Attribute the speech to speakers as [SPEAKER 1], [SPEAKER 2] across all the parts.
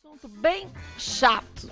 [SPEAKER 1] Assunto bem chato.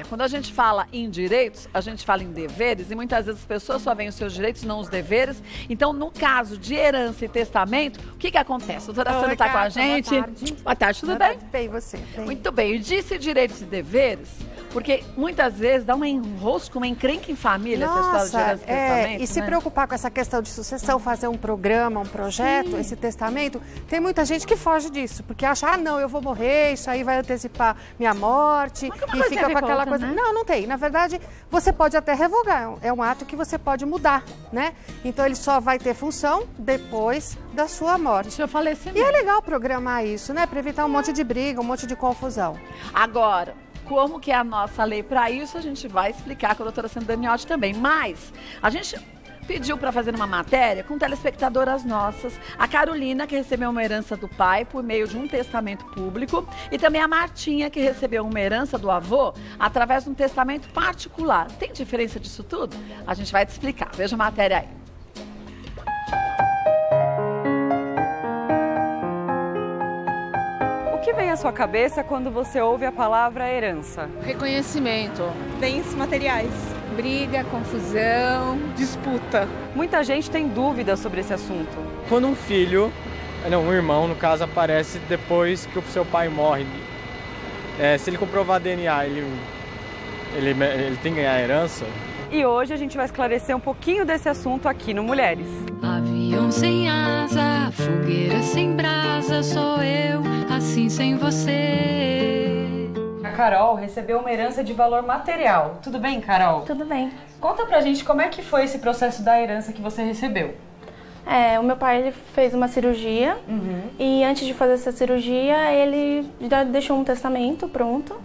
[SPEAKER 1] Quando a gente fala em direitos, a gente fala em deveres e muitas vezes as pessoas só veem os seus direitos, não os deveres. Então, no caso de herança e testamento, o que acontece? A doutora Sandra está com a gente.
[SPEAKER 2] Boa tarde.
[SPEAKER 1] Boa tarde, tudo bem?
[SPEAKER 2] Bem, você? Bem.
[SPEAKER 1] Muito bem. Eu disse direitos e deveres, porque muitas vezes dá um enrosco, uma encrenca em família essa história de herança e testamento.
[SPEAKER 2] E se preocupar com essa questão de sucessão, fazer um programa, um projeto, esse testamento, tem muita gente que foge disso, porque acha, não, eu vou morrer, isso aí vai antecipar minha morte, e fica com aquela coisa.
[SPEAKER 1] Né?
[SPEAKER 2] Não tem. Na verdade, você pode até revogar, é um ato que você pode mudar, né? Então ele só vai ter função depois da sua morte.
[SPEAKER 1] Deixa eu falecimento.
[SPEAKER 2] E é legal programar isso, né? Para evitar um monte de briga, um monte de confusão.
[SPEAKER 1] Agora, como que é a nossa lei para isso, a gente vai explicar com a doutora Sandra Daniotti também. Mas a gente pediu para fazer uma matéria com telespectadoras nossas, a Carolina, que recebeu uma herança do pai por meio de um testamento público, e também a Martinha, que recebeu uma herança do avô através de um testamento particular. Tem diferença disso tudo? A gente vai te explicar. Veja a matéria aí.
[SPEAKER 3] O que vem à sua cabeça quando você ouve a palavra herança?
[SPEAKER 4] Reconhecimento,
[SPEAKER 5] bens materiais,
[SPEAKER 4] briga, confusão,
[SPEAKER 5] disputa.
[SPEAKER 3] Muita gente tem dúvidas sobre esse assunto.
[SPEAKER 6] Quando um irmão, no caso, aparece depois que o seu pai morre, se ele comprovar DNA, ele tem que ganhar a herança?
[SPEAKER 3] E hoje a gente vai esclarecer um pouquinho desse assunto aqui no Mulheres.
[SPEAKER 7] Avião sem asa, fogueira sem brasa, sou eu, assim sem você.
[SPEAKER 3] A Carol recebeu uma herança de valor material. Tudo bem, Carol?
[SPEAKER 8] Tudo bem.
[SPEAKER 3] Conta pra gente como é que foi esse processo da herança que você recebeu.
[SPEAKER 8] O meu pai ele fez uma cirurgia e antes de fazer essa cirurgia ele já deixou um testamento pronto.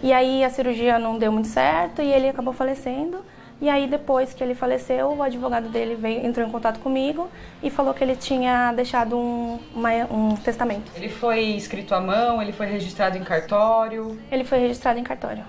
[SPEAKER 8] E aí a cirurgia não deu muito certo e ele acabou falecendo. E aí depois que ele faleceu, o advogado dele entrou em contato comigo e falou que ele tinha deixado um testamento.
[SPEAKER 3] Ele foi escrito à mão, ele foi registrado em cartório?
[SPEAKER 8] Ele foi registrado em cartório.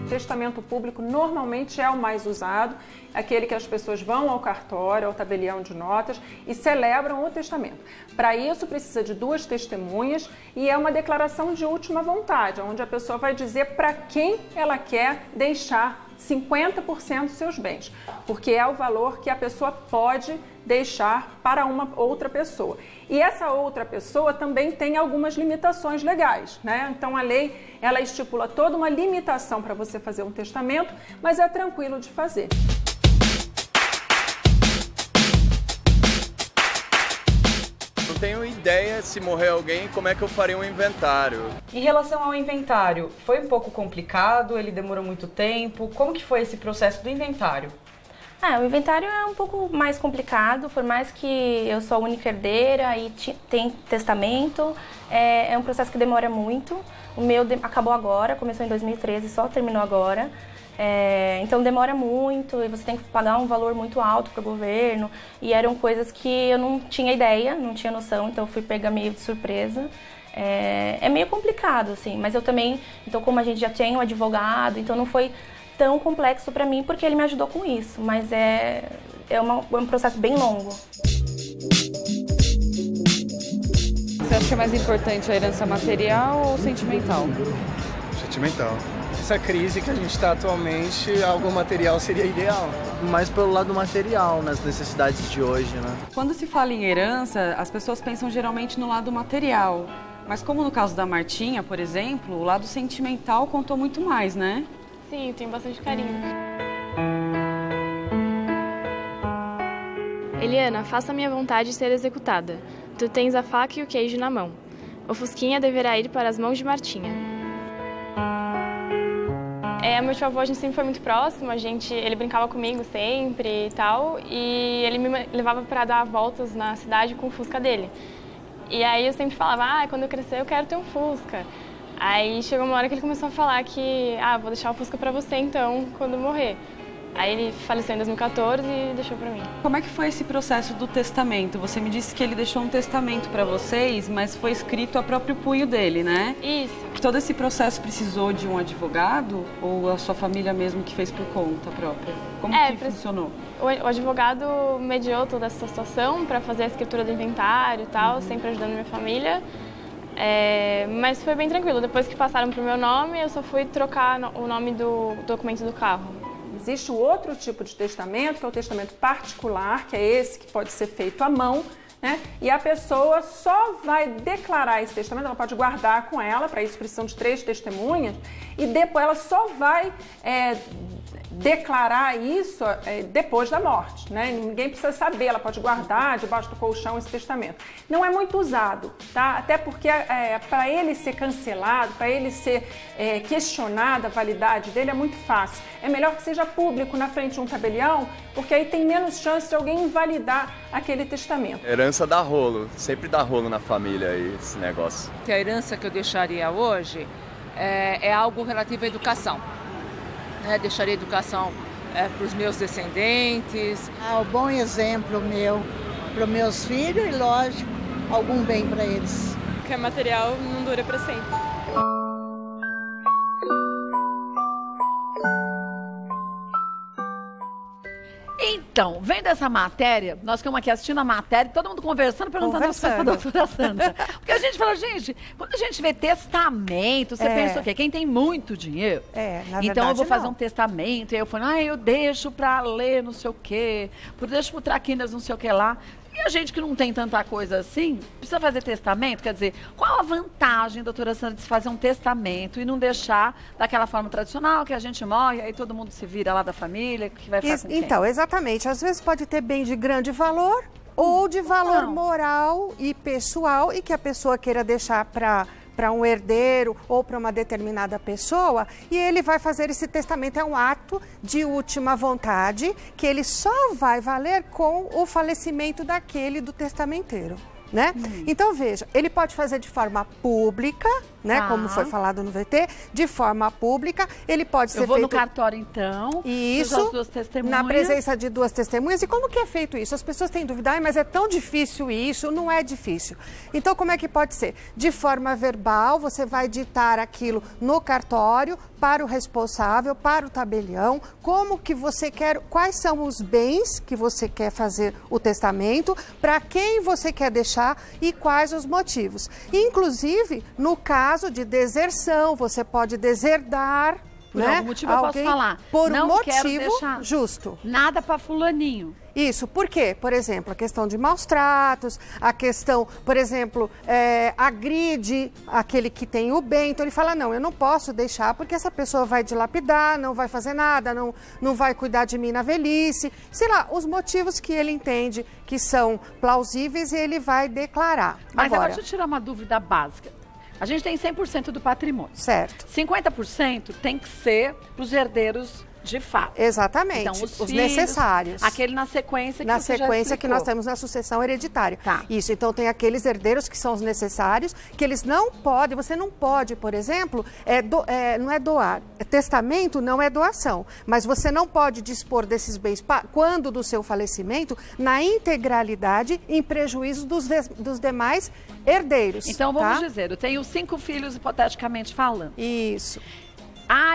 [SPEAKER 5] Testamento público normalmente é o mais usado, aquele que as pessoas vão ao cartório, ao tabelião de notas e celebram o testamento. Para isso precisa de 2 testemunhas e é uma declaração de última vontade, onde a pessoa vai dizer para quem ela quer deixar 50% dos seus bens, porque é o valor que a pessoa pode deixar para uma outra pessoa. E essa outra pessoa também tem algumas limitações legais, né? Então a lei, ela estipula toda uma limitação para você fazer um testamento, mas é tranquilo de fazer.
[SPEAKER 9] Não tenho ideia, se morrer alguém, como é que eu faria um inventário.
[SPEAKER 3] Em relação ao inventário, foi um pouco complicado? Ele demorou muito tempo? Como que foi esse processo do inventário?
[SPEAKER 8] O inventário é um pouco mais complicado, por mais que eu sou a única herdeira e tem testamento, é um processo que demora muito. O meu acabou agora, começou em 2013, só terminou agora. Então demora muito e você tem que pagar um valor muito alto para o governo. E eram coisas que eu não tinha ideia, não tinha noção, então eu fui pegar meio de surpresa. É meio complicado, assim, mas eu também, então como a gente já tem um advogado, então não foi tão complexo para mim, porque ele me ajudou com isso, mas é um processo bem longo.
[SPEAKER 3] Você acha que é mais importante a herança material ou sentimental?
[SPEAKER 6] Sentimental. Essa crise que a gente está atualmente, algo material seria ideal.
[SPEAKER 10] Mais pelo lado material, nas necessidades de hoje, né?
[SPEAKER 3] Quando se fala em herança, as pessoas pensam geralmente no lado material. Mas como no caso da Martinha, por exemplo, o lado sentimental contou muito mais, né?
[SPEAKER 8] Sim, eu tenho bastante carinho.
[SPEAKER 11] Eliana, faça a minha vontade ser executada. Tu tens a faca e o queijo na mão. O Fusquinha deverá ir para as mãos de Martinha. Meu tio-avô, a gente sempre foi muito próximo, ele brincava comigo sempre e tal, e ele me levava para dar voltas na cidade com o Fusca dele. E aí eu sempre falava, quando eu crescer eu quero ter um Fusca. Aí chegou uma hora que ele começou a falar que, vou deixar o Fusca pra você então, quando eu morrer. Aí ele faleceu em 2014 e deixou pra mim.
[SPEAKER 3] Como é que foi esse processo do testamento? Você me disse que ele deixou um testamento pra vocês, mas foi escrito a próprio punho dele, né?
[SPEAKER 11] Isso.
[SPEAKER 3] Todo esse processo precisou de um advogado ou a sua família mesmo que fez por conta própria? Como que funcionou?
[SPEAKER 11] O advogado mediou toda essa situação pra fazer a escritura do inventário e tal, sempre ajudando minha família. Mas foi bem tranquilo. Depois que passaram pro meu nome, eu só fui trocar o nome do documento do carro.
[SPEAKER 5] Existe o outro tipo de testamento, que é o testamento particular, que é esse que pode ser feito à mão, né? E a pessoa só vai declarar esse testamento, ela pode guardar com ela, para isso precisam de 3 testemunhas, e depois ela só vai declarar isso depois da morte, né? Ninguém precisa saber, ela pode guardar debaixo do colchão esse testamento. Não é muito usado, tá? Até porque para ele ser cancelado, para ele ser questionada a validade dele é muito fácil. É melhor que seja público na frente de um tabelião, porque aí tem menos chance de alguém invalidar aquele testamento.
[SPEAKER 9] Herança dá rolo, sempre dá rolo na família aí esse negócio.
[SPEAKER 12] A herança que eu deixaria hoje é algo relativo à educação. Deixaria educação para os meus descendentes.
[SPEAKER 13] Um bom exemplo meu para os meus filhos e, lógico, algum bem para eles.
[SPEAKER 11] Porque material não dura para sempre.
[SPEAKER 1] Então, vendo essa matéria, nós ficamos aqui assistindo a matéria, todo mundo conversando, perguntando as coisas para a doutora Sandra. Porque a gente fala, gente, quando a gente vê testamento, você pensa o quê? Quem tem muito dinheiro.
[SPEAKER 2] Na verdade,
[SPEAKER 1] então eu vou fazer um testamento, e aí eu falo, eu deixo para ler não sei o quê, deixo para traquinas não sei o que lá. E a gente que não tem tanta coisa assim, precisa fazer testamento? Quer dizer, qual a vantagem, doutora Sandra, de se fazer um testamento e não deixar daquela forma tradicional, que a gente morre, aí todo mundo se vira lá da família, que vai ficar com quem?
[SPEAKER 2] Então, exatamente. Às vezes pode ter bem de grande valor ou de valor moral e pessoal e que a pessoa queira deixar para um herdeiro ou para uma determinada pessoa, e ele vai fazer esse testamento. É um ato de última vontade que ele só vai valer com o falecimento do testamenteiro. Né? Então, veja, ele pode fazer de forma pública, né? Como foi falado no VT, de forma pública, ele pode ser feito...
[SPEAKER 1] Eu vou no cartório, então,
[SPEAKER 2] isso,
[SPEAKER 1] as 2 testemunhas.
[SPEAKER 2] Na presença de 2 testemunhas. E como que é feito isso? As pessoas têm dúvida, mas é tão difícil isso? Não é difícil. Então, como é que pode ser? De forma verbal, você vai ditar aquilo no cartório, para o responsável, para o tabelião, como que você quer, quais são os bens que você quer fazer o testamento, para quem você quer deixar e quais os motivos. Inclusive, no caso de deserção, você pode deserdar,
[SPEAKER 1] por algum motivo eu posso falar,
[SPEAKER 2] por
[SPEAKER 1] não
[SPEAKER 2] motivo
[SPEAKER 1] quero deixar
[SPEAKER 2] justo.
[SPEAKER 1] Nada para fulaninho.
[SPEAKER 2] Isso, por quê? Por exemplo, a questão de maus tratos, a questão, por exemplo, agride aquele que tem o bem. Então ele fala, não, eu não posso deixar porque essa pessoa vai dilapidar, não vai fazer nada, não vai cuidar de mim na velhice. Sei lá, os motivos que ele entende que são plausíveis e ele vai declarar.
[SPEAKER 1] Mas agora deixa eu tirar uma dúvida básica. A gente tem 100% do patrimônio.
[SPEAKER 2] Certo.
[SPEAKER 1] 50% tem que ser para os herdeiros de fato.
[SPEAKER 2] Exatamente.
[SPEAKER 1] Então,
[SPEAKER 2] os
[SPEAKER 1] filhos,
[SPEAKER 2] necessários.
[SPEAKER 1] Aquele na sequência que
[SPEAKER 2] na
[SPEAKER 1] você
[SPEAKER 2] sequência que nós temos na sucessão hereditária.
[SPEAKER 1] Tá.
[SPEAKER 2] Isso, então tem aqueles herdeiros que são os necessários, que eles não podem, você não pode, por exemplo, não é doar. Testamento não é doação, mas você não pode dispor desses bens quando do seu falecimento, na integralidade, em prejuízo dos demais herdeiros.
[SPEAKER 1] Então vamos dizer, eu tenho 5 filhos, hipoteticamente falando.
[SPEAKER 2] Isso.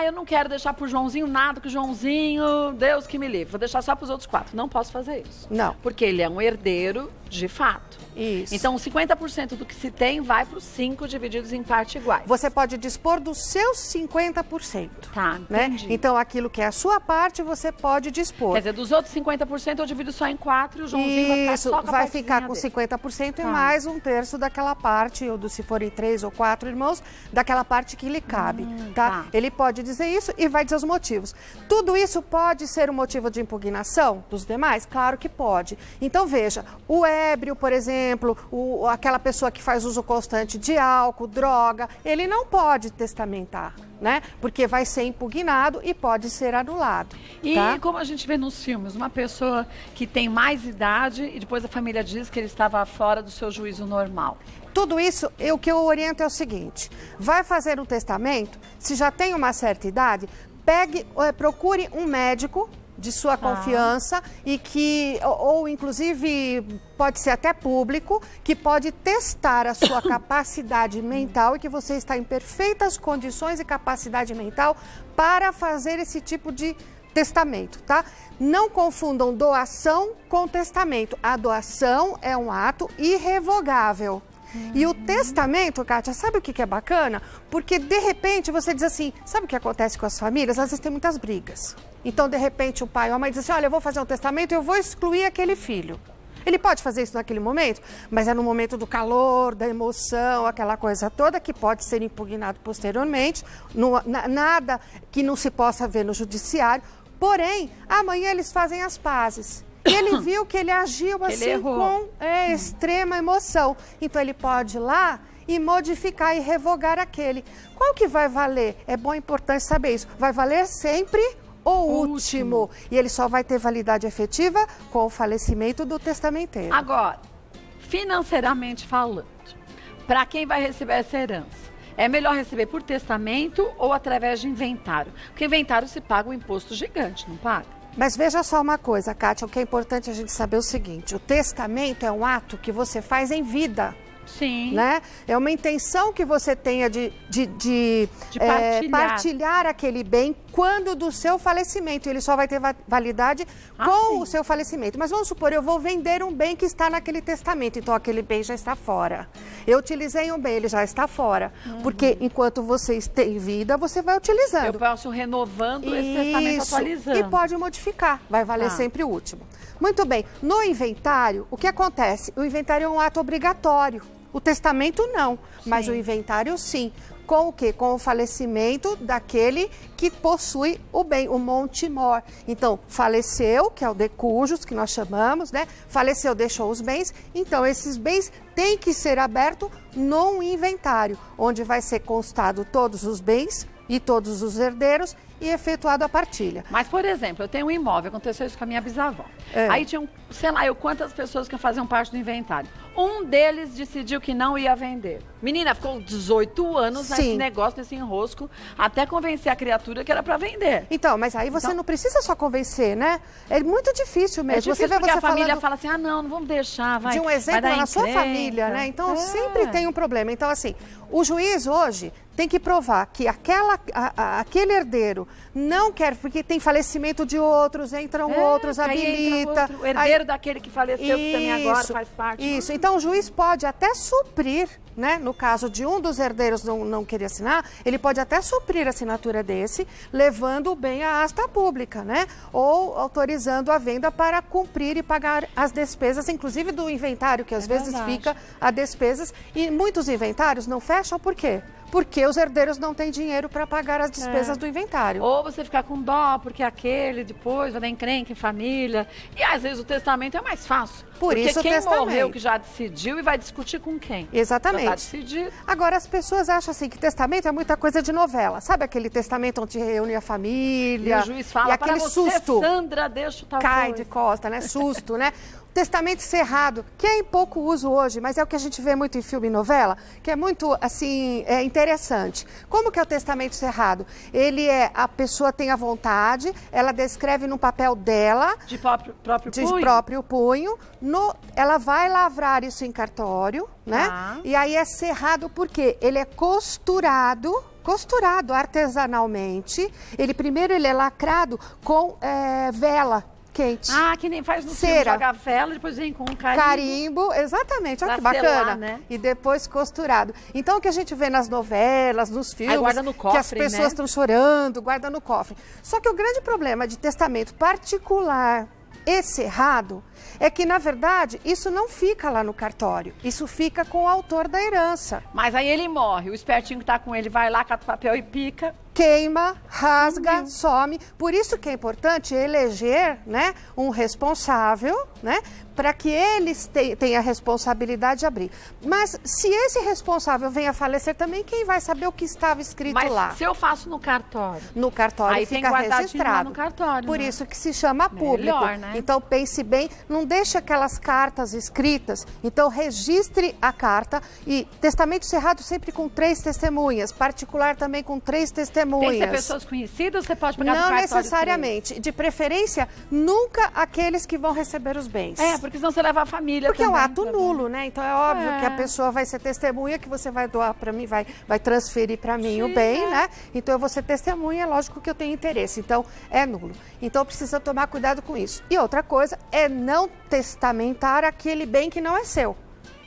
[SPEAKER 1] Eu não quero deixar pro Joãozinho nada, que o Joãozinho, Deus que me livre. Vou deixar só pros outros 4. Não posso fazer isso.
[SPEAKER 2] Não.
[SPEAKER 1] Porque ele é um herdeiro de fato.
[SPEAKER 2] Isso.
[SPEAKER 1] Então, 50% do que se tem vai para os 5 divididos em parte iguais.
[SPEAKER 2] Você pode dispor dos seus 50%.
[SPEAKER 1] Tá,
[SPEAKER 2] entendi. Né? Então, aquilo que é a sua parte, você pode dispor.
[SPEAKER 1] Quer dizer, dos outros 50% eu divido só em 4 e o Joãozinho vai ficar só com a
[SPEAKER 2] vai ficar com
[SPEAKER 1] dele.
[SPEAKER 2] 50% e mais 1/3 daquela parte, ou se forem 3 ou 4 irmãos, daquela parte que lhe cabe, tá? Ele pode dizer isso e vai dizer os motivos. Tudo isso pode ser um motivo de impugnação dos demais? Claro que pode. Então, veja, o ébrio, por exemplo, aquela pessoa que faz uso constante de álcool, droga, ele não pode testamentar, né? Porque vai ser impugnado e pode ser anulado.
[SPEAKER 1] E como a gente vê nos filmes, uma pessoa que tem mais idade e depois a família diz que ele estava fora do seu juízo normal.
[SPEAKER 2] Tudo isso, o que eu oriento é o seguinte, vai fazer um testamento, se já tem uma certa idade, procure um médico, de sua confiança e que, ou inclusive pode ser até público, que pode testar a sua capacidade mental e que você está em perfeitas condições e capacidade mental para fazer esse tipo de testamento, tá? Não confundam doação com testamento. A doação é um ato irrevogável. E o testamento, Kátia, sabe o que é bacana? Porque, de repente, você diz assim, sabe o que acontece com as famílias? Às vezes tem muitas brigas. Então, de repente, o pai ou a mãe diz assim, olha, eu vou fazer um testamento e eu vou excluir aquele filho. Ele pode fazer isso naquele momento, mas é no momento do calor, da emoção, aquela coisa toda que pode ser impugnado posteriormente, nada que não se possa ver no judiciário. Porém, amanhã eles fazem as pazes. E ele viu que ele agiu assim com extrema emoção. Então, ele pode ir lá e modificar e revogar aquele. Qual que vai valer? É bom, importante saber isso. Vai valer sempre o último. E ele só vai ter validade efetiva com o falecimento do testamenteiro.
[SPEAKER 1] Agora, financeiramente falando, para quem vai receber essa herança, é melhor receber por testamento ou através de inventário? Porque inventário se paga um imposto gigante, não paga?
[SPEAKER 2] Mas veja só uma coisa, Kátia, o que é importante a gente saber é o seguinte, o testamento é um ato que você faz em vida.
[SPEAKER 1] Sim.
[SPEAKER 2] Né? É uma intenção que você tenha de partilhar aquele bem quando do seu falecimento. Ele só vai ter validade com o seu falecimento. Mas vamos supor, eu vou vender um bem que está naquele testamento, então aquele bem já está fora. Eu utilizei um bem, ele já está fora. Porque enquanto você tem vida, você vai utilizando.
[SPEAKER 1] Eu posso renovando esse testamento, atualizando.
[SPEAKER 2] E pode modificar, vai valer sempre o último. Muito bem, no inventário, o que acontece? O inventário é um ato obrigatório. O testamento não, mas o inventário sim. Com o quê? Com o falecimento daquele que possui o bem, o monte mor. Então, faleceu, que é o de cujos, que nós chamamos, né? Faleceu, deixou os bens. Então, esses bens têm que ser abertos num inventário, onde vai ser constado todos os bens e todos os herdeiros e efetuado a partilha.
[SPEAKER 1] Mas, por exemplo, eu tenho um imóvel, aconteceu isso com a minha bisavó. Aí tinham, sei lá, quantas pessoas que faziam parte do inventário. Um deles decidiu que não ia vender. Menina, ficou 18 anos nesse negócio, nesse enrosco, até convencer a criatura que era para vender.
[SPEAKER 2] Então, mas aí você não precisa só convencer, né? É muito difícil mesmo.
[SPEAKER 1] É difícil porque a família fala assim, não vamos deixar, vai.
[SPEAKER 2] De um exemplo na sua família, né? Então, sempre tem um problema. Então, assim, o juiz hoje tem que provar que aquele herdeiro não quer, porque tem falecimento de outros, entram outros, habilita.
[SPEAKER 1] O herdeiro daquele que faleceu, que também agora faz parte.
[SPEAKER 2] Isso, então o juiz pode até suprir, né? No caso de um dos herdeiros não querer assinar, ele pode até suprir a assinatura desse, levando o bem à asta pública, né? Ou autorizando a venda para cumprir e pagar as despesas, inclusive do inventário, que às vezes fica a despesas. E muitos inventários não fecham, por quê? Porque os herdeiros não têm dinheiro para pagar as despesas do inventário.
[SPEAKER 1] Ou você ficar com dó, porque aquele depois vai dar encrenca em família. E às vezes o testamento é mais fácil.
[SPEAKER 2] Por isso o testamento.
[SPEAKER 1] Porque quem morreu que já decidiu e vai discutir com quem?
[SPEAKER 2] Exatamente.
[SPEAKER 1] Já tá decidido.
[SPEAKER 2] Agora, as pessoas acham assim que testamento é muita coisa de novela. Sabe aquele testamento onde reúne a família?
[SPEAKER 1] E o juiz fala,
[SPEAKER 2] e aquele
[SPEAKER 1] para
[SPEAKER 2] susto.
[SPEAKER 1] Sandra, deixa o tal
[SPEAKER 2] cai de costa, né? Susto, né? Testamento cerrado, que é em pouco uso hoje, mas é o que a gente vê muito em filme e novela, que é muito, assim, interessante. Como que é o testamento cerrado? Ele a pessoa tem a vontade, ela descreve no papel dela.
[SPEAKER 1] De próprio
[SPEAKER 2] punho. Ela vai lavrar isso em cartório, né? E aí é cerrado porque ele é costurado artesanalmente. Primeiro ele é lacrado com vela quente.
[SPEAKER 1] Que nem faz no filme, joga a vela, depois vem com um
[SPEAKER 2] carimbo. Exatamente, olha que bacana. Selar, né? E depois costurado. Então, o que a gente vê nas novelas, nos filmes,
[SPEAKER 1] aí guarda no cofre,
[SPEAKER 2] que as pessoas estão chorando, guarda no cofre. Só que o grande problema de testamento particular e cerrado é que, na verdade, isso não fica lá no cartório. Isso fica com o autor da herança.
[SPEAKER 1] Mas aí ele morre, o espertinho que tá com ele vai lá, cata o papel e pica.
[SPEAKER 2] Queima, rasga, some. Por isso que é importante eleger, né, um responsável, né, para que eles tenham a responsabilidade de abrir. Mas se esse responsável vem a falecer também, quem vai saber o que estava escrito lá?
[SPEAKER 1] Mas se eu faço no cartório?
[SPEAKER 2] No cartório
[SPEAKER 1] aí
[SPEAKER 2] fica
[SPEAKER 1] tem
[SPEAKER 2] registrado.
[SPEAKER 1] No cartório,
[SPEAKER 2] por isso que se chama público.
[SPEAKER 1] Melhor, né?
[SPEAKER 2] Então pense bem, não deixe aquelas cartas escritas, então registre a carta e testamento cerrado sempre com 3 testemunhas, particular também com 3 testemunhas.
[SPEAKER 1] Tem que ser pessoas conhecidas ou você pode pegar do
[SPEAKER 2] Não
[SPEAKER 1] cartório
[SPEAKER 2] necessariamente.
[SPEAKER 1] 3?
[SPEAKER 2] De preferência, nunca aqueles que vão receber os bens.
[SPEAKER 1] Porque senão você leva a família
[SPEAKER 2] Porque
[SPEAKER 1] também.
[SPEAKER 2] é um ato nulo, né? Então é óbvio que a pessoa vai ser testemunha, que você vai doar para mim, vai transferir para mim o bem, né? Então eu vou ser testemunha, é lógico que eu tenho interesse. Então é nulo. Então precisa tomar cuidado com isso. E outra coisa é não testamentar aquele bem que não é seu.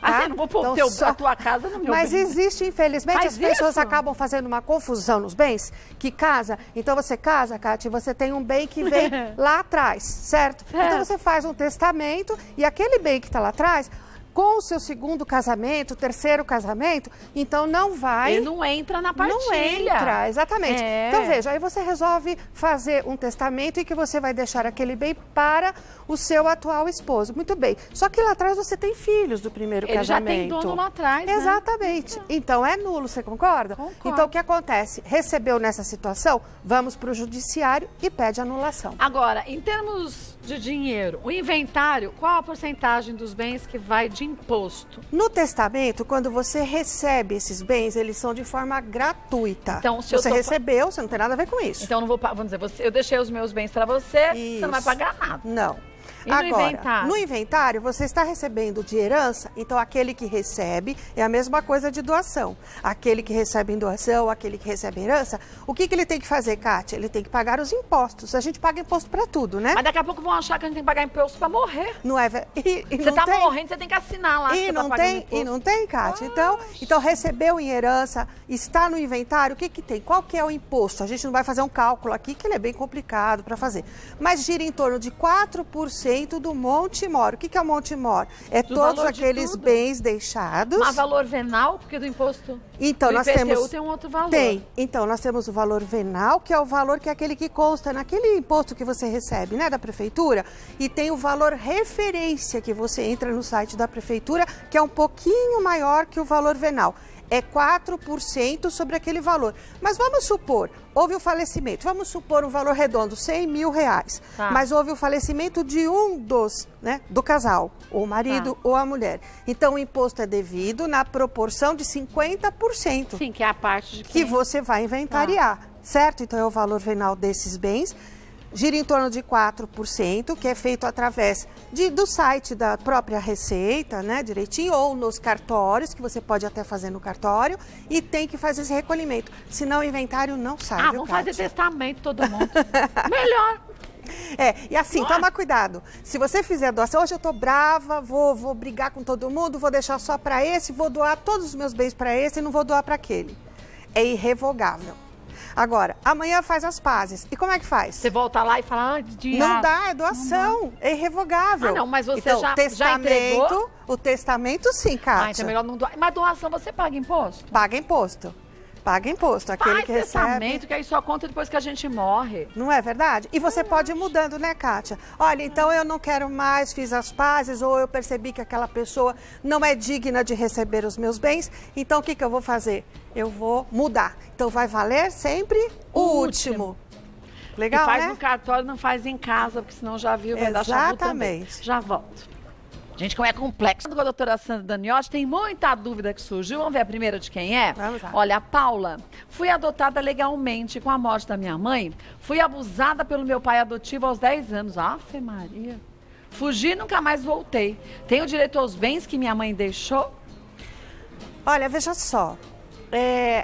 [SPEAKER 2] Tá?
[SPEAKER 1] Assim, não vou pôr a tua casa no meu
[SPEAKER 2] Mas
[SPEAKER 1] bem.
[SPEAKER 2] existe, infelizmente, as pessoas acabam fazendo uma confusão nos bens, que casa, então você casa, Kátia, e você tem um bem que vem lá atrás, certo? Então você faz um testamento e aquele bem que está lá atrás, com o seu segundo casamento, terceiro casamento, então não vai...
[SPEAKER 1] Ele não entra na partilha.
[SPEAKER 2] Não entra, exatamente. Então veja, aí você resolve fazer um testamento em que você vai deixar aquele bem para o seu atual esposo. Muito bem. Só que lá atrás você tem filhos do primeiro casamento.
[SPEAKER 1] Ele já tem dono lá atrás, né?
[SPEAKER 2] Exatamente. Então é nulo, você concorda?
[SPEAKER 1] Concordo.
[SPEAKER 2] Então o que acontece? Recebeu nessa situação, vamos para o judiciário e pede anulação.
[SPEAKER 1] Agora, em termos de dinheiro, o inventário, qual a porcentagem dos bens que vai de imposto?
[SPEAKER 2] No testamento, quando você recebe esses bens, eles são de forma gratuita.
[SPEAKER 1] Então, se
[SPEAKER 2] você recebeu, você não tem nada a ver com isso.
[SPEAKER 1] Então, não vou, vamos dizer, eu deixei os meus bens para você, você não vai pagar nada.
[SPEAKER 2] Não.
[SPEAKER 1] E
[SPEAKER 2] agora, no inventário, você está recebendo de herança, então aquele que recebe é a mesma coisa de doação. Aquele que recebe em doação, aquele que recebe em herança, o que ele tem que fazer, Kátia? Ele tem que pagar os impostos. A gente paga imposto para tudo, né?
[SPEAKER 1] Mas daqui a pouco vão achar que a gente tem que pagar imposto para morrer.
[SPEAKER 2] Não é?
[SPEAKER 1] Você tá morrendo, você tem que assinar lá.
[SPEAKER 2] E não tem, Kátia. Então, recebeu em herança, está no inventário, o que tem? Qual que é o imposto? A gente não vai fazer um cálculo aqui, que ele é bem complicado para fazer. Mas gira em torno de 4% do Monte Mor. O que é o Monte Mor? É todos aqueles bens deixados.
[SPEAKER 1] Mas valor venal, porque do imposto
[SPEAKER 2] então,
[SPEAKER 1] do
[SPEAKER 2] nós
[SPEAKER 1] IPTU
[SPEAKER 2] temos,
[SPEAKER 1] tem um outro valor.
[SPEAKER 2] Então, nós temos o valor venal, que é o valor que é aquele que consta naquele imposto que você recebe, né, da prefeitura. E tem o valor referência, que você entra no site da prefeitura, que é um pouquinho maior que o valor venal. É 4% sobre aquele valor. Mas vamos supor, houve o falecimento, vamos supor um valor redondo, 100 mil reais. Tá. Mas houve o falecimento de um do casal, ou o marido ou a mulher. Então o imposto é devido na proporção de 50%.
[SPEAKER 1] Sim, que é a parte de
[SPEAKER 2] que você vai inventariar, certo? Então é o valor venal desses bens. Gira em torno de 4%, que é feito através do site da própria Receita, né, direitinho, ou nos cartórios, que você pode até fazer no cartório, e tem que fazer esse recolhimento, senão o inventário não sai.
[SPEAKER 1] Vamos fazer testamento todo mundo. Melhor.
[SPEAKER 2] E assim, toma cuidado. Se você fizer doação, hoje eu tô brava, vou brigar com todo mundo, vou deixar só para esse, vou doar todos os meus bens para esse e não vou doar para aquele. É irrevogável. Agora, amanhã faz as pazes. E como é que faz?
[SPEAKER 1] Você volta lá e fala...
[SPEAKER 2] Não dá, é doação. É irrevogável.
[SPEAKER 1] Não, mas você
[SPEAKER 2] então,
[SPEAKER 1] já entregou?
[SPEAKER 2] O testamento, sim, Kátia.
[SPEAKER 1] Então é melhor não doar. Mas doação você paga imposto?
[SPEAKER 2] Paga imposto. Paga imposto. Aquele que recebe...
[SPEAKER 1] testamento, que aí só conta depois que a gente morre.
[SPEAKER 2] Não é verdade? E você pode ir mudando, né, Kátia? Olha, então eu não quero mais, fiz as pazes, ou eu percebi que aquela pessoa não é digna de receber os meus bens, então o que eu vou fazer? Eu vou mudar. Então vai valer sempre o último. Legal,
[SPEAKER 1] e faz
[SPEAKER 2] né?
[SPEAKER 1] no cartório, não faz em casa, porque senão já viu, vai dar chabu também. Já volto. Gente, como é complexo. Com a doutora Sandra Daniotti, tem muita dúvida que surgiu. Vamos ver a primeira de quem é?
[SPEAKER 2] Vamos lá.
[SPEAKER 1] Olha, a Paula. Fui adotada legalmente com a morte da minha mãe. Fui abusada pelo meu pai adotivo aos 10 anos. Afe Maria. Fugi e nunca mais voltei. Tenho direito aos bens que minha mãe deixou?
[SPEAKER 2] Olha, veja só.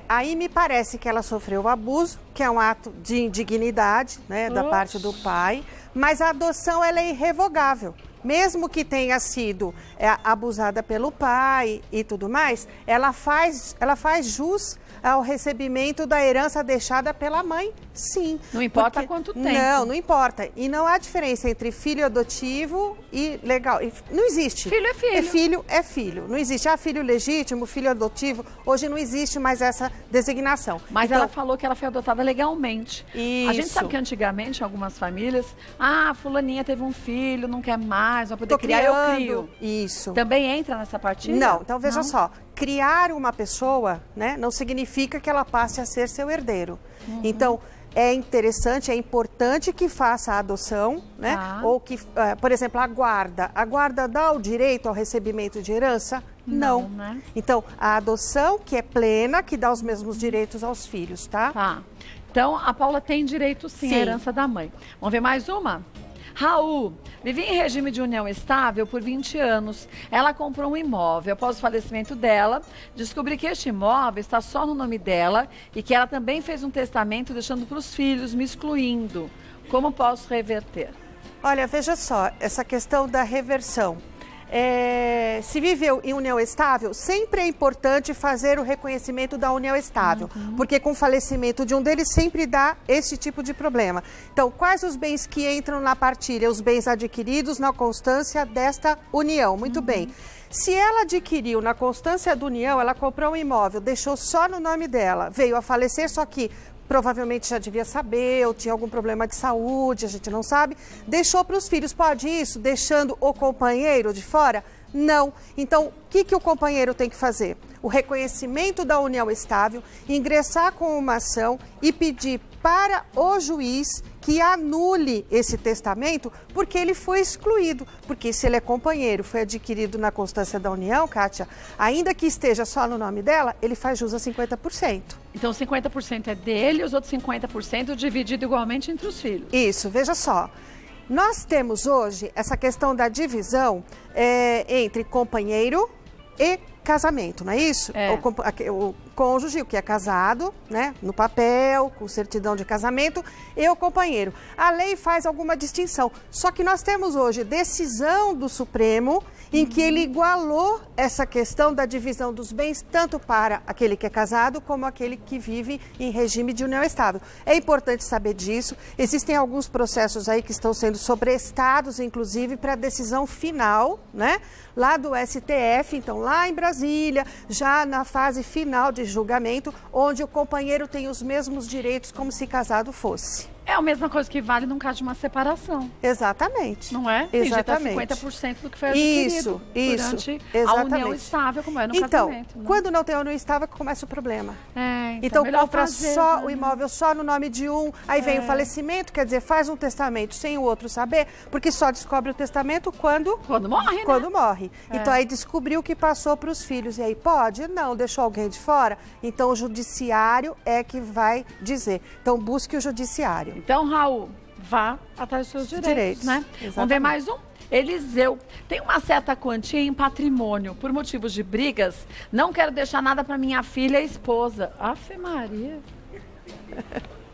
[SPEAKER 2] Aí me parece que ela sofreu abuso, que é um ato de indignidade, né, da parte do pai. Mas a adoção, ela é irrevogável. Mesmo que tenha sido abusada pelo pai e tudo mais, ela faz jus ao recebimento da herança deixada pela mãe, sim.
[SPEAKER 1] Não importa quanto tempo.
[SPEAKER 2] Não importa. E não há diferença entre filho adotivo e legal. Não existe.
[SPEAKER 1] Filho é filho.
[SPEAKER 2] Filho é filho. Não existe filho legítimo, filho adotivo. Hoje não existe mais essa designação.
[SPEAKER 1] Mas
[SPEAKER 2] então,
[SPEAKER 1] ela falou que ela foi adotada legalmente.
[SPEAKER 2] Isso.
[SPEAKER 1] A gente sabe que antigamente, em algumas famílias, fulaninha teve um filho, não quer mais, vai poder criar, eu crio.
[SPEAKER 2] Isso.
[SPEAKER 1] Também entra nessa partilha?
[SPEAKER 2] Não, então veja só. Criar uma pessoa, né, não significa que ela passe a ser seu herdeiro. Então, é interessante, é importante que faça a adoção, né? Ou que, por exemplo, a guarda. A guarda dá o direito ao recebimento de herança? Não.
[SPEAKER 1] Né?
[SPEAKER 2] Então, a adoção que é plena, que dá os mesmos direitos aos filhos, tá?
[SPEAKER 1] Tá. Então, a Paula tem direito sim à herança da mãe. Vamos ver mais uma? Raul, vivi em regime de união estável por 20 anos. Ela comprou um imóvel. Após o falecimento dela, descobri que este imóvel está só no nome dela e que ela também fez um testamento deixando para os filhos, me excluindo. Como posso reverter?
[SPEAKER 2] Olha, veja só, essa questão da reversão. Se viveu em união estável, sempre é importante fazer o reconhecimento da união estável, porque com o falecimento de um deles sempre dá esse tipo de problema. Então, quais os bens que entram na partilha? Os bens adquiridos na constância desta união. Muito bem. Se ela adquiriu na constância da união, ela comprou um imóvel, deixou só no nome dela, veio a falecer, só que provavelmente já devia saber, ou tinha algum problema de saúde, a gente não sabe, deixou para os filhos. Pode isso, deixando o companheiro de fora? Não. Então, o que o companheiro tem que fazer? O reconhecimento da união estável, ingressar com uma ação e pedir para o juiz que anule esse testamento, porque ele foi excluído. Porque se ele é companheiro, foi adquirido na constância da união, Kátia, ainda que esteja só no nome dela, ele faz jus a 50%.
[SPEAKER 1] Então, 50% é dele e os outros 50% dividido igualmente entre os filhos.
[SPEAKER 2] Isso, veja só. Nós temos hoje essa questão da divisão entre companheiro e casamento, não é isso? O cônjuge, o que é casado, né, no papel, com certidão de casamento, e o companheiro. A lei faz alguma distinção, só que nós temos hoje decisão do Supremo em que ele igualou essa questão da divisão dos bens tanto para aquele que é casado como aquele que vive em regime de união estável. É importante saber disso. Existem alguns processos aí que estão sendo sobrestados, inclusive, para a decisão final, né, lá do STF, então lá em Brasília, já na fase final de julgamento, onde o companheiro tem os mesmos direitos como se casado fosse.
[SPEAKER 1] É a mesma coisa que vale num caso de uma separação.
[SPEAKER 2] Exatamente.
[SPEAKER 1] Não é?
[SPEAKER 2] Exatamente.
[SPEAKER 1] Tem 50% do que foi adquirido durante a união estável, como é no casamento.
[SPEAKER 2] Então, quando não tem união estável, começa o problema.
[SPEAKER 1] Então
[SPEAKER 2] compra só o imóvel só no nome de um, aí vem o falecimento, quer dizer, faz um testamento sem o outro saber, porque só descobre o testamento quando
[SPEAKER 1] morre,
[SPEAKER 2] quando morre. Então aí descobriu que passou para os filhos. E aí pode? Não, deixou alguém de fora? Então o judiciário é que vai dizer. Então busque o judiciário.
[SPEAKER 1] Então, Raul, vá atrás dos seus direitos, né?
[SPEAKER 2] Exatamente.
[SPEAKER 1] Vamos ver mais um? Eliseu, tem uma certa quantia em patrimônio. Por motivos de brigas, não quero deixar nada para minha filha e esposa. Afe Maria.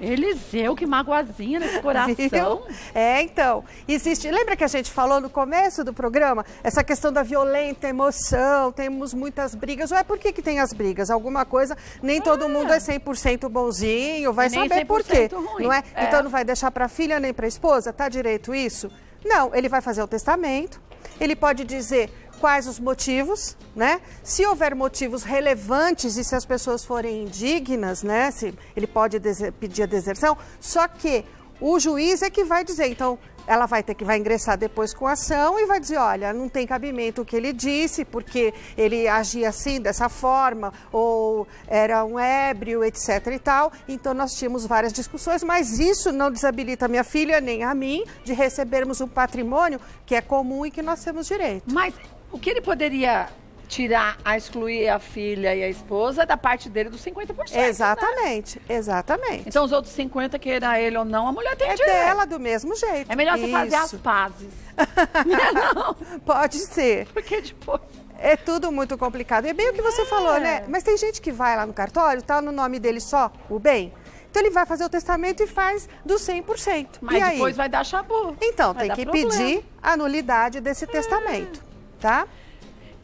[SPEAKER 1] Eliseu, que magoazinha nesse coração.
[SPEAKER 2] Viu? Então, existe... Lembra que a gente falou no começo do programa? Essa questão da violenta emoção, temos muitas brigas. Ué, por que tem as brigas? Alguma coisa, nem todo mundo é 100% bonzinho, vai saber por quê. Ruim. Não é? Então não vai deixar para a filha nem para a esposa? Tá direito isso? Não, ele vai fazer o testamento, ele pode dizer quais os motivos, né? Se houver motivos relevantes e se as pessoas forem indignas, né? Ele pode pedir a deserção, só que o juiz é que vai dizer, então ela vai ingressar depois com a ação e vai dizer, olha, não tem cabimento o que ele disse, porque ele agia assim, dessa forma, ou era um ébrio, etc e tal. Então nós tínhamos várias discussões, mas isso não desabilita a minha filha nem a mim de recebermos um patrimônio que é comum e que nós temos direito.
[SPEAKER 1] Mas o que ele poderia tirar a excluir a filha e a esposa da parte dele dos 50%.
[SPEAKER 2] Exatamente, né? Exatamente.
[SPEAKER 1] Então os outros 50%, queira ele ou não, a mulher tem direito.
[SPEAKER 2] É dela do mesmo jeito.
[SPEAKER 1] É melhor você fazer as pazes.
[SPEAKER 2] Não, pode ser.
[SPEAKER 1] Porque depois...
[SPEAKER 2] É tudo muito complicado. É bem o que você falou, né? Mas tem gente que vai lá no cartório, tá no nome dele só o bem. Então ele vai fazer o testamento e faz dos 100%.
[SPEAKER 1] Mas e depois vai dar chabu.
[SPEAKER 2] Então tem que pedir a nulidade desse testamento, tá?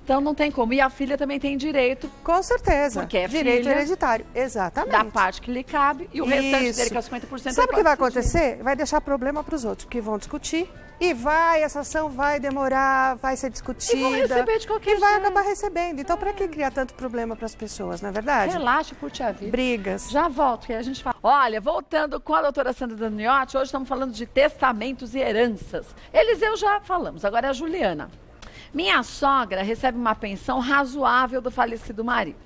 [SPEAKER 1] Então não tem como. E a filha também tem direito.
[SPEAKER 2] Com certeza.
[SPEAKER 1] Porque é
[SPEAKER 2] direito
[SPEAKER 1] filha
[SPEAKER 2] hereditário. Exatamente.
[SPEAKER 1] Da parte que lhe cabe. E o restante dele, que é os 50%.
[SPEAKER 2] Sabe o que vai acontecer? Vai deixar problema para os outros, porque vão discutir. E essa ação vai demorar, vai ser discutida. E
[SPEAKER 1] vão receber de qualquer jeito.
[SPEAKER 2] E vai acabar recebendo. Então, para que criar tanto problema para as pessoas, não é verdade?
[SPEAKER 1] Relaxa, curte a vida.
[SPEAKER 2] Brigas.
[SPEAKER 1] Já volto, que a gente fala. Olha, voltando com a doutora Sandra Daniotti, hoje estamos falando de testamentos e heranças. Eliseu já falamos, agora é a Juliana. Minha sogra recebe uma pensão razoável do falecido marido.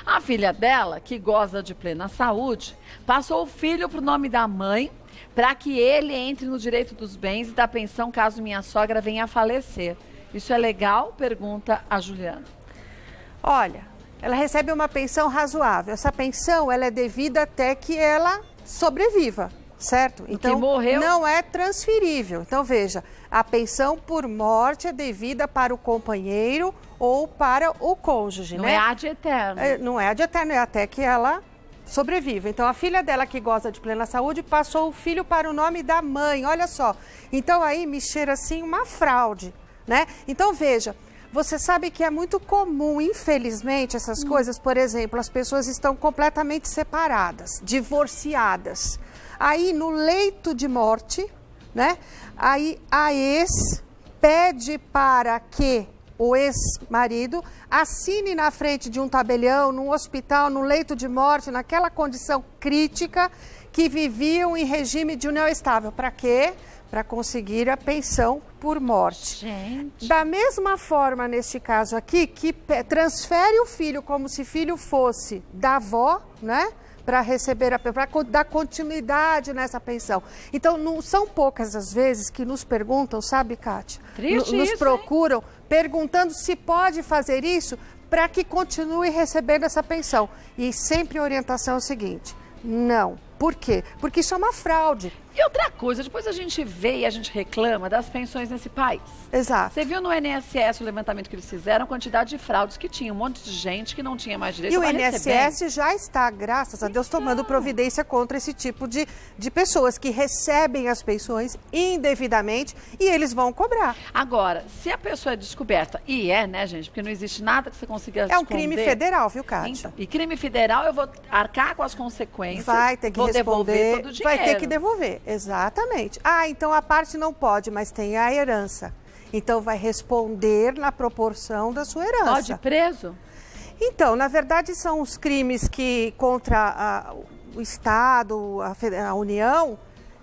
[SPEAKER 1] A filha dela, que goza de plena saúde, passou o filho pro nome da mãe para que ele entre no direito dos bens e da pensão caso minha sogra venha a falecer. Isso é legal? Pergunta a Juliana.
[SPEAKER 2] Olha, ela recebe uma pensão razoável. Essa pensão, ela é devida até que ela sobreviva, certo? Então,
[SPEAKER 1] morreu...
[SPEAKER 2] não é transferível. Então, veja, a pensão por morte é devida para o companheiro ou para o cônjuge,
[SPEAKER 1] não
[SPEAKER 2] né?
[SPEAKER 1] É ad eterno.
[SPEAKER 2] Não é ad eterno, é até que ela sobreviva. Então, a filha dela, que goza de plena saúde, passou o filho para o nome da mãe, olha só. Então, aí me cheira, assim, uma fraude, né? Então, veja, você sabe que é muito comum, infelizmente, essas coisas, por exemplo, as pessoas estão completamente separadas, divorciadas. Aí, no leito de morte, né? Aí, a ex pede para que o ex-marido assine na frente de um tabelião, num hospital, no leito de morte, naquela condição crítica, que viviam em regime de união estável. Para quê? Para conseguir a pensão por morte.
[SPEAKER 1] Gente.
[SPEAKER 2] Da mesma forma, neste caso aqui, que transfere o filho como se filho fosse da avó, né? Para receber, para dar continuidade nessa pensão. Então, não são poucas as vezes que nos perguntam, sabe, Kátia?
[SPEAKER 1] Triste
[SPEAKER 2] nos
[SPEAKER 1] isso,
[SPEAKER 2] procuram, hein? Perguntando se pode fazer isso para que continue recebendo essa pensão. E sempre a orientação é o seguinte, não. Por quê? Porque isso é uma fraude.
[SPEAKER 1] E outra coisa, depois a gente vê e a gente reclama das pensões nesse país.
[SPEAKER 2] Exato.
[SPEAKER 1] Você viu no INSS o levantamento que eles fizeram, a quantidade de fraudes que tinha, um monte de gente que não tinha mais direito a receber.
[SPEAKER 2] E o INSS já está, graças a Deus, tomando providência contra esse tipo de pessoas que recebem as pensões indevidamente e eles vão cobrar.
[SPEAKER 1] Agora, se a pessoa é descoberta, e é, né, gente, porque não existe nada que você consiga esconder.
[SPEAKER 2] É um crime federal, viu, Kátia?
[SPEAKER 1] Então, e crime federal eu vou arcar com as consequências.
[SPEAKER 2] Vai ter que
[SPEAKER 1] devolver todo o dinheiro.
[SPEAKER 2] Vai ter que devolver, exatamente. Ah, então a parte não pode, mas tem a herança. Então vai responder na proporção da sua herança.
[SPEAKER 1] Pode ir preso?
[SPEAKER 2] Então, na verdade, são os crimes que contra o Estado, a União.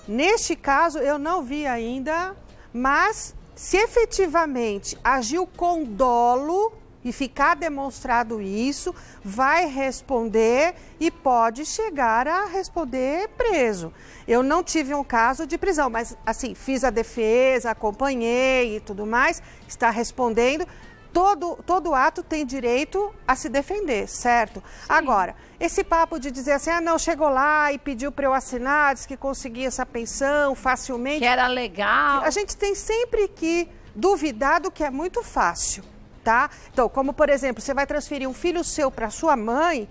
[SPEAKER 2] Neste caso, eu não vi ainda, mas se efetivamente agiu com dolo e ficar demonstrado isso, vai responder e pode chegar a responder preso. Eu não tive um caso de prisão, mas assim, fiz a defesa, acompanhei e tudo mais, está respondendo. Todo ato tem direito a se defender, certo? Sim. Agora, esse papo de dizer assim, não, chegou lá e pediu para eu assinar, disse que conseguia essa pensão facilmente.
[SPEAKER 1] Que era legal.
[SPEAKER 2] A gente tem sempre que duvidar do que é muito fácil. Tá? Então, como por exemplo, você vai transferir um filho seu para sua mãe,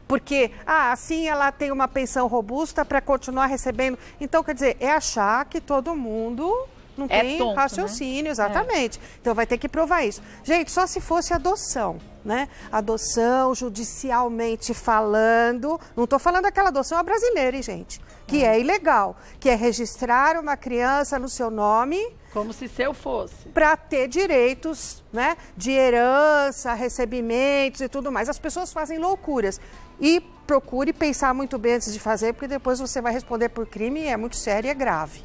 [SPEAKER 2] porque assim ela tem uma pensão robusta para continuar recebendo. Então, quer dizer, é achar que todo mundo não tem
[SPEAKER 1] tonto,
[SPEAKER 2] raciocínio,
[SPEAKER 1] né?
[SPEAKER 2] Exatamente. Então vai ter que provar isso. Gente, só se fosse adoção, né? Adoção, judicialmente falando, não estou falando aquela adoção brasileira, hein, gente? Que é ilegal, que é registrar uma criança no seu nome.
[SPEAKER 1] Como se seu fosse.
[SPEAKER 2] Para ter direitos, né, de herança, recebimentos e tudo mais. As pessoas fazem loucuras. E procure pensar muito bem antes de fazer, porque depois você vai responder por crime e é muito sério e é grave.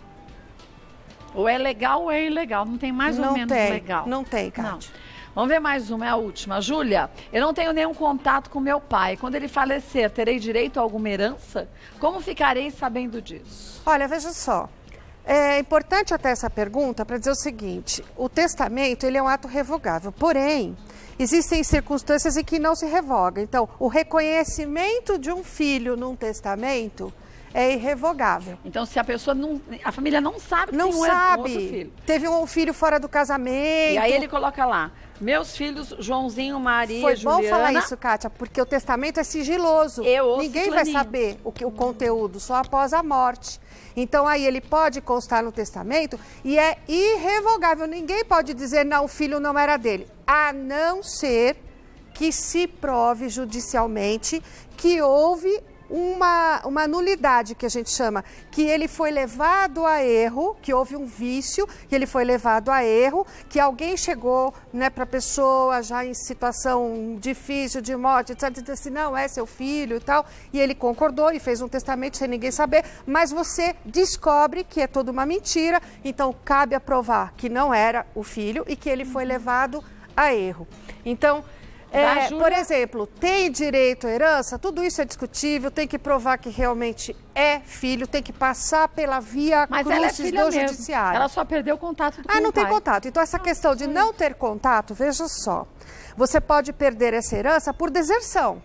[SPEAKER 1] Ou é legal ou é ilegal. Não tem mais ou menos legal.
[SPEAKER 2] Não tem, Kátia.
[SPEAKER 1] Não. Vamos ver mais uma, é a última. Júlia, eu não tenho nenhum contato com meu pai. Quando ele falecer, terei direito a alguma herança? Como ficarei sabendo disso?
[SPEAKER 2] Olha, veja só. É importante até essa pergunta para dizer o seguinte, o testamento ele é um ato revogável, porém, existem circunstâncias em que não se revoga. Então, o reconhecimento de um filho num testamento é irrevogável.
[SPEAKER 1] Então, se a pessoa não, a família não sabe que
[SPEAKER 2] não
[SPEAKER 1] tem
[SPEAKER 2] sabe,
[SPEAKER 1] outro filho.
[SPEAKER 2] Teve um filho fora do casamento.
[SPEAKER 1] E aí ele coloca lá, meus filhos, Joãozinho, Maria,
[SPEAKER 2] Foi
[SPEAKER 1] Juliana.
[SPEAKER 2] bom falar isso, Kátia, porque o testamento é sigiloso. Ninguém vai saber o conteúdo, só após a morte. Então, aí ele pode constar no testamento e é irrevogável. Ninguém pode dizer, não, o filho não era dele. A não ser que se prove judicialmente que houve uma nulidade, que a gente chama, que ele foi levado a erro, que houve um vício, que ele foi levado a erro, que alguém chegou, né, para a pessoa já em situação difícil de morte, etc, e disse assim, não, é seu filho e tal, e ele concordou e fez um testamento sem ninguém saber, mas você descobre que é toda uma mentira, então cabe a provar que não era o filho e que ele foi levado a erro. Então, Por exemplo, tem direito à herança? Tudo isso é discutível, tem que provar que realmente é filho, tem que passar pela via crucis do judiciário.
[SPEAKER 1] Ela só perdeu o contato com o pai.
[SPEAKER 2] Não tem contato. Então, essa questão de não ter contato, veja só, você pode perder essa herança por deserção.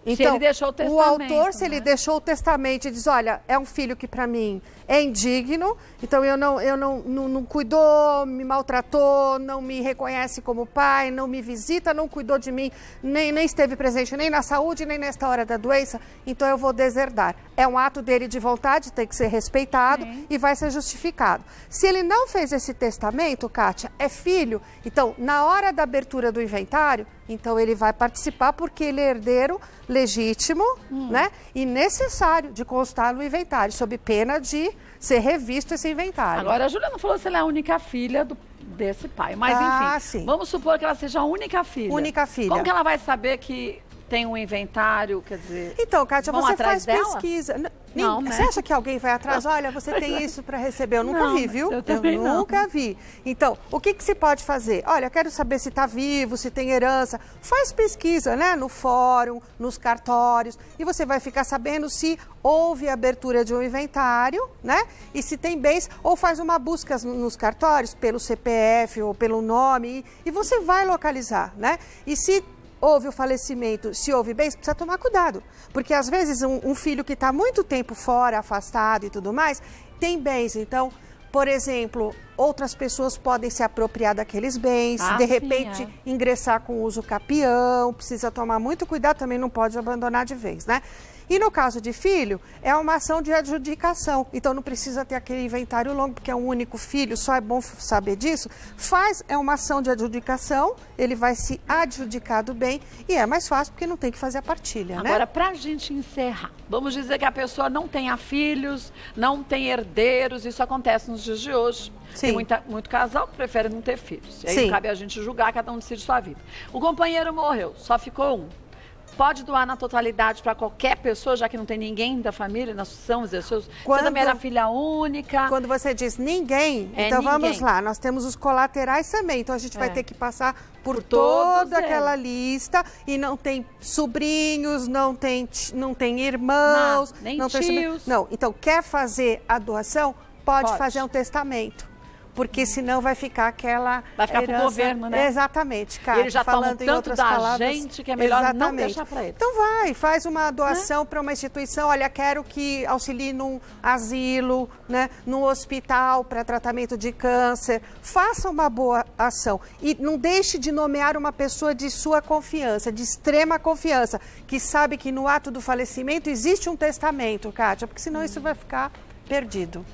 [SPEAKER 2] Então,
[SPEAKER 1] se ele deixou o testamento,
[SPEAKER 2] o autor, se ele deixou o testamento e diz, olha, é um filho que para mim é indigno, então eu não cuidou, me maltratou, não me reconhece como pai, não me visita, não cuidou de mim, nem esteve presente nem na saúde, nem nesta hora da doença, então eu vou deserdar. É um ato dele de vontade, tem que ser respeitado e vai ser justificado. Se ele não fez esse testamento, Kátia, é filho, então na hora da abertura do inventário, então ele vai participar porque ele é herdeiro legítimo, né? E necessário de constar no inventário, sob pena de ser revisto esse inventário.
[SPEAKER 1] Agora, a Júlia não falou se ela é a única filha desse pai, mas enfim, vamos supor que ela seja a única filha.
[SPEAKER 2] Única filha.
[SPEAKER 1] Como que ela vai saber que tem um inventário, quer dizer...
[SPEAKER 2] Então, Kátia, você faz
[SPEAKER 1] dela?
[SPEAKER 2] pesquisa.
[SPEAKER 1] Não,
[SPEAKER 2] Você acha que alguém vai atrás? Olha, você tem isso para receber. Eu nunca vi, viu?
[SPEAKER 1] Eu
[SPEAKER 2] nunca vi. Então, o que se pode fazer? Olha, quero saber se está vivo, se tem herança. Faz pesquisa, né? No fórum, nos cartórios. E você vai ficar sabendo se houve abertura de um inventário, né? E se tem bens, ou faz uma busca nos cartórios, pelo CPF ou pelo nome, e você vai localizar, né? E se houve o falecimento, se houve bens, precisa tomar cuidado. Porque às vezes um filho que está muito tempo fora, afastado e tudo mais, tem bens. Então, por exemplo, outras pessoas podem se apropriar daqueles bens, de repente ingressar com uso capião, precisa tomar muito cuidado, também não pode abandonar de vez, né? E no caso de filho, é uma ação de adjudicação, então não precisa ter aquele inventário longo, porque é um único filho, só é bom saber disso. É uma ação de adjudicação, ele vai se adjudicar do bem e é mais fácil porque não tem que fazer a partilha, né?
[SPEAKER 1] Agora, pra gente encerrar, vamos dizer que a pessoa não tenha filhos, não tem herdeiros, isso acontece nos dias de hoje. Tem muito casal que prefere não ter filhos. E aí cabe a gente julgar, cada um decide sua vida. O companheiro morreu, só ficou um. Pode doar na totalidade para qualquer pessoa, já que não tem ninguém da família na sucessão? Você também era filha única.
[SPEAKER 2] Quando você diz ninguém, então vamos lá, nós temos os colaterais também, então a gente vai ter que passar por toda aquela lista e não tem sobrinhos, não tem irmãos,
[SPEAKER 1] nem
[SPEAKER 2] não tem
[SPEAKER 1] tios.
[SPEAKER 2] Não, então quer fazer a doação, pode fazer um testamento. Porque senão vai ficar aquela
[SPEAKER 1] vai ficar pro governo, né?
[SPEAKER 2] Exatamente, cara.
[SPEAKER 1] Eles já tomam tanto da gente que é melhor não deixar para eles.
[SPEAKER 2] Então faz uma doação para uma instituição. Olha, quero que auxilie num asilo, né, num hospital para tratamento de câncer. Faça uma boa ação e não deixe de nomear uma pessoa de sua confiança, de extrema confiança, que sabe que no ato do falecimento existe um testamento, Kátia, porque senão isso vai ficar perdido.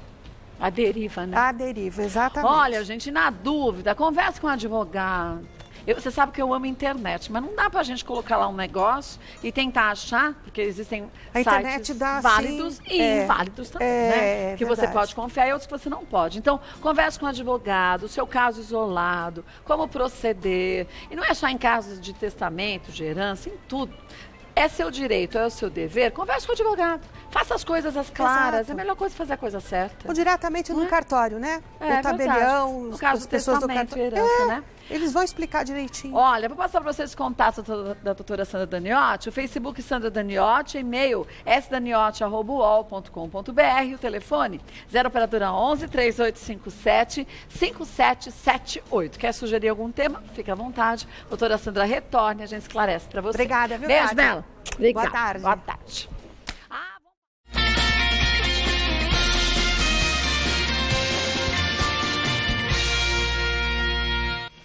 [SPEAKER 1] A deriva, né?
[SPEAKER 2] A deriva, exatamente.
[SPEAKER 1] Olha, gente, na dúvida, converse com um advogado. Você sabe que eu amo a internet, mas não dá pra gente colocar lá um negócio e tentar achar, porque existem sites válidos e inválidos também, né? Que você pode confiar e outros que você não pode. Então, converse com um advogado, o seu caso isolado, como proceder. E não é só em casos de testamento, de herança, em tudo. É seu direito, é o seu dever, converse com o advogado. Faça as coisas às claras, é a melhor coisa fazer a coisa certa.
[SPEAKER 2] Ou diretamente no cartório, né? O tabelião,
[SPEAKER 1] no caso
[SPEAKER 2] as pessoas do cartório.
[SPEAKER 1] Herança, né?
[SPEAKER 2] Eles vão explicar direitinho.
[SPEAKER 1] Olha, vou passar para vocês o contato da doutora Sandra Daniotti, o Facebook Sandra Daniotti, e-mail sdaniotti@uol.com.br, o telefone 0 operadora 11 3857 5778. Quer sugerir algum tema? Fica à vontade. Doutora Sandra retorne, a gente esclarece para você.
[SPEAKER 2] Obrigada, viu,
[SPEAKER 1] Beijo, Bela.
[SPEAKER 2] Boa tarde.
[SPEAKER 1] Boa tarde.